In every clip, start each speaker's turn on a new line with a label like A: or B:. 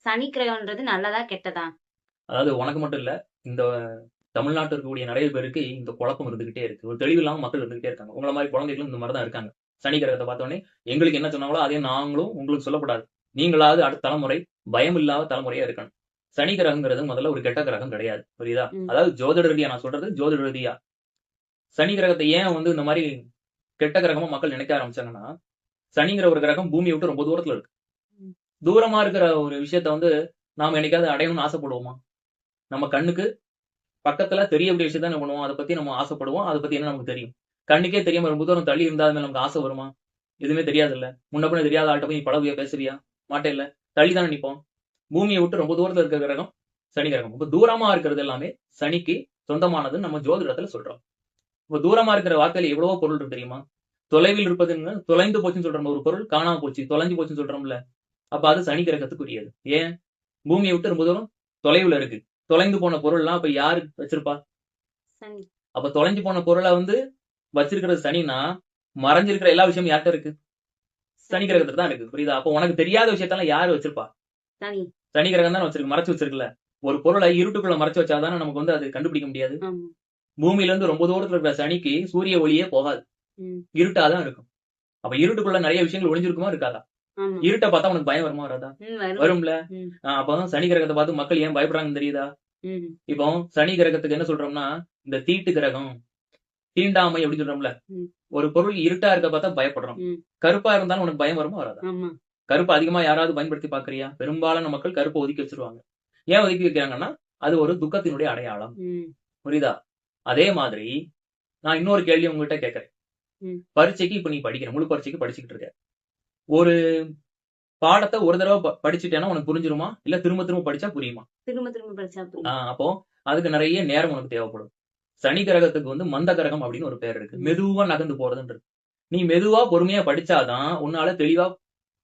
A: சனி கிரகம்ன்றது நல்லதா கெட்டதா?
B: அதாவது உனக்கு மட்டும் இல்ல. இந்த தமிழ்நாட்டுல இருக்கக்கூடிய நெறைய பேருக்கு இந்த குழப்பம் இருந்துகிட்டே இருக்கு. ஒரு தெளிவு இல்லாம மக்கள் இருந்துகிட்டே இருக்காங்க. உங்கள மாரி குழந்தைகளும் இந்த மாரி தான் இருக்காங்க. சனி கிரகத்த பார்த்தோனே, எங்களுக்கு என்ன சொன்னாங்களோ, அதே நாங்களும் உங்களுக்கு சொல்லக்கூடாது. நீங்களாவது அடுத்த தலைமுறை பயம் இல்லாத தலைமுறையா இருக்கணும். சனி கிரகம்ங்கிறது முதல்ல ஒரு கெட்ட கிரகம் கிடையாது. புரியுதா?
A: ம்.
B: அதாவது ஜோதிட ரீதியா நான் சொல்றது ஜோதிட ரீதியா. சனி கிரகத்த ஏன் இந்த மாரி கெட்ட கிரகமா மக்கள் நினைக்க ஆரம்பிச்சாங்கன்னா, சனிங்கிற ஒரு கிரகம் பூமிய விட்டு ரொம்ப தூரத்துல இருக்கு.
A: ம்.
B: தூரமா இருக்கிற ஒரு விஷயத்த நாம என்னைக்காவது அடையணும்னு ஆசைப்படுவோமா? நம்ம கண்ணுக்கு பக்கத்துல தெரியக்கூடிய விஷயத்த என்ன பண்ணுவோம்? அத பத்தி நம்ம ஆசைப்படுவோம். அத பத்தி என்ன நமக்கு தெரியும்? கண்ணுக்கே தெரியாம ரொம்ப தூரம் தள்ளி இருந்தா அது மேல நமக்கு ஆசை வருமா? எதுவுமே தெரியாதுல்ல. முன்ன பின்ன தெரியாத ஆள்ட்ட போய் நீ பழகுவியா? பேசுவியா? மாட்டேல்ல. தள்ளி தானே நிப்போம். பூமிய விட்டு ரொம்ப தூரத்துல இருக்கிற கிரகம் சனி கிரகம். இப்ப தூரமா இருக்கிறது எல்லாமே சனிக்கு சொந்தமானதுன்னு நம்ம ஜோதிடத்துல சொல்றோம். இப்ப தூரமா இருக்கிற வார்த்தையில எவ்வளவோ பொருள் இருக்கு தெரியுமா? தொலைவில் இருப்பதுன்னு தொலைந்து போச்சுன்னு சொல்றோம் ஒரு பொருள் காணாம போச்சு, தொலைஞ்சு போச்சுன்னு சொல்றோம்ல. அப்ப அது சனி கிரகத்துக்குரியது. ஏன்? பூமிய விட்டு ரொம்ப தூரம் தொலைவுல இருக்கு. தொலைந்து போன பொருள்லாம் அப்ப யாரு வச்சிருப்பா?
A: சனி.
B: அப்ப தொலைஞ்சு போன பொருள வச்சிருக்கிறது சனின்னா, மறைஞ்சிருக்கிற எல்லா விஷயமும் யார்ட்ட இருக்கு? சனி
A: சனி.
B: கிரகத்துல தான் இருக்கு. புரியுதா? அப்ப உனக்கு தெரியாத விஷயத்தெல்லாம் யாரு வச்சிருப்பா?
A: சனி.
B: சனி கிரகம் தானே வச்சிருக்கு. மறைச்சு வச்சிருக்குல்ல. ஒரு பொருள இருட்டுக்குள்ள மறைச்சு வச்சா தானே நமக்கு அது கண்டுபிடிக்க முடியாது.
A: ஆமா.
B: பூமியில இருந்து ரொம்ப தூரத்துல இருக்கிற சனிக்கு சூரிய ஒளியே போகாது.
A: ம்.
B: இருட்டா தான் இருக்கும். அப்ப இருட்டுக்குள்ள நெறைய விஷயங்கள் ஒளிஞ்சிருக்குமா? இருக்காதா?
A: ஆமா.
B: இருட்ட பார்த்தா உனக்கு பயம் வருமா? வராதா?
A: வரும்.
B: வரும்ல.
A: ம்.
B: அப்ப சனி கிரகத்த பார்த்து மக்கள் ஏன் பயப்படுறாங்கன்னு தெரியுதா?
A: ம்.
B: இப்போ சனி கிரகத்துக்கு என்ன சொல்றோம்னா, இந்த தீட்டு கிரகம், தீண்டாமை அப்படின்னு சொல்றோம்ல.
A: ம்.
B: ஒரு பொருள் இருட்டா இருக்க பார்த்தா பயப்படுறோம்.
A: ம்.
B: கருப்பா இருந்தாலும் உனக்கு பயம் வருமா? வராதா?
A: ஆமா.
B: கருப்ப அதிகமா யாராவது பயன்படுத்தி பார்க்கிறியா? பெரும்பாலான மக்கள் கருப்ப ஒதுக்கி வச்சுருவாங்க. ஏன் ஒதுக்கி வைக்கிறாங்கன்னா, அது ஒரு துக்கத்தினுடைய அடையாளம்.
A: ம்.
B: புரியுதா? அதே மாதிரி நான் இன்னொரு கேள்வி உங்ககிட்ட கேட்கிறேன்.
A: ம்.
B: பரீட்சைக்கு இப்ப நீ படிக்கிற. முழு பரீட்சைக்கு படிச்சுக்கிட்டு இருக்க. ஒரு பாடத்த ஒரு தடவ படிச்சுட்டேன்னா உனக்கு புரிஞ்சிருமா? இல்ல திரும்ப திரும்ப படிச்சா புரியுமா?
A: திரும்ப திரும்ப படிச்சா புரியும்.
B: அப்போ அதுக்கு நெறைய நேரம் உனக்கு தேவைப்படும். சனி கிரகத்துக்கு மந்த கிரகம் அப்படின்னு ஒரு பேர் இருக்கு.
A: ம்.
B: மெதுவா நகர்ந்து போறதுன்னு இருக்கு. நீ மெதுவா பொறுமையா படிச்சா தான் உன்னால தெளிவா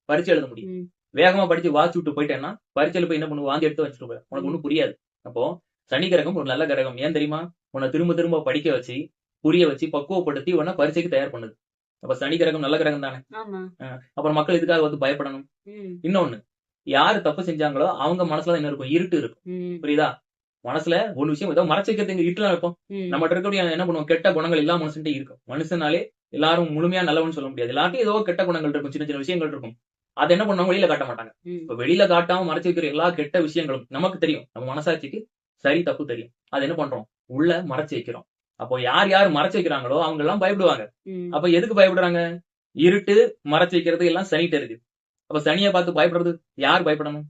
B: பரீட்சை எழுத முடியும்.
A: ம்.
B: வேகமா படிச்சு வாச்சு விட்டு போயிட்டேன்னா, பரீட்சையில போய் என்ன பண்ணுவ? வாந்தி எடுத்து வச்சுருவ. உனக்கு ஒண்ணும் புரியாது. அப்போ சனி கிரகம் ஒரு நல்ல கிரகம். ஏன் தெரியுமா? உன்ன திரும்ப திரும்ப படிக்க வச்சு, புரிய வச்சு, பக்குவப்படுத்தி உன்ன பரீட்சைக்கு தயார் பண்ணுது. அப்ப சனி கிரகம் நல்ல கிரகம் தானே!
A: ஆமா.
B: அப்புறம் மக்கள் எதுக்காக பயப்படணும்?
A: ம்.
B: இன்னொன்னு, யாரு தப்பு செஞ்சாங்களோ, அவங்க மனசுல என்ன இருக்கும்? இருட்டு இருக்கும்.
A: ம்.
B: புரியுதா? மனசுல ஒரு விஷயம் ஏதோ மறைச்சு வைக்கிறது எங்க இருட்டுல வைப்போம்.
A: ம்.
B: நம்மட்ட இருக்கக்கூடிய என்ன பண்ணுவோம்? கெட்ட குணங்கள் எல்லா மனுஷன்ட்டயும் இருக்கும். மனுஷனாலே எல்லாரும் முழுமையா நல்லவன்னு சொல்ல முடியாது. எல்லார்ட்டயும் ஏதோ கெட்ட குணங்கள் இருக்கும். சின்ன சின்ன விஷயங்கள் இருக்கும். அத என்ன பண்ணுவாங்க? வெளியில காட்ட மாட்டாங்க.
A: ம்.
B: இப்ப வெளியில காட்டாம மறைச்சு வைக்கிற எல்லா கெட்ட விஷயங்களும் நமக்கு தெரியும். நம்ம மனசாட்சிக்கு சரி, தப்பு தெரியும். அத என்ன பண்றோம்? உள்ள மறைச்சு வைக்கிறோம். அப்போ யார் யார் மறைச்சு வைக்கிறாங்களோ அவங்க எல்லாம் பயப்படுவாங்க.
A: ம்.
B: அப்ப எதுக்கு பயப்படுறாங்க? இருட்டு, மறைச்சு வைக்கிறது எல்லாம் சனிட்ட இருக்கு. அப்ப சனிய பார்த்து பயப்படுறது யார் பயப்படணும்?